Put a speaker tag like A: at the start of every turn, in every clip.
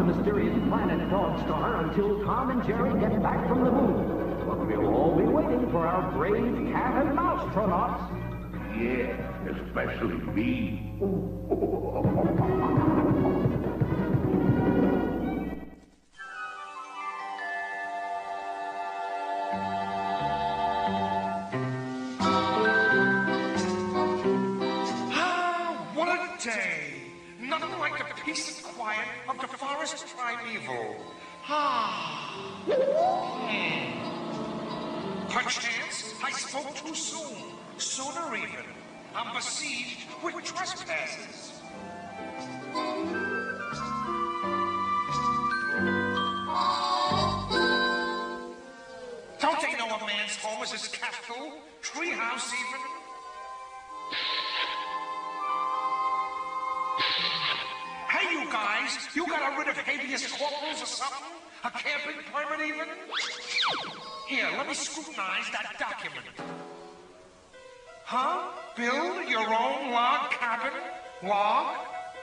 A: mysterious planet Dog Star until Tom and Jerry get back from the moon. But we'll all be waiting for our brave cat and mouse astronauts.
B: Yeah, especially me.
C: What a day! Nothing like the peace and quiet of the forest primeval. Perchance I spoke too soon. Sooner even. I'm besieged with trespassers. Don't they know a man's home is his capital? Treehouse even? Hey, you guys, you got rid of habeas corpus or something? A camping permit even? Here, let me scrutinize that document. Huh? Build your own log cabin? Log?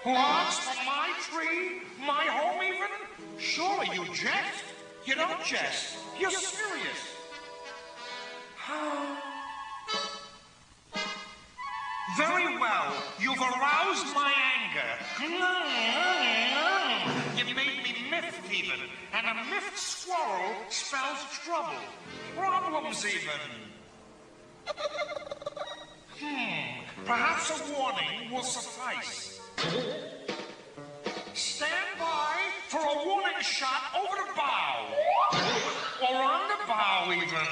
C: Logs from my tree? My home even? Surely you jest? You don't jest. You're serious. Very well. You've aroused my anger. You made me miffed even. And a miffed squirrel spells trouble. Problems even. Perhaps a warning will suffice. Stand by for a warning shot over the bow. Or on the bow even.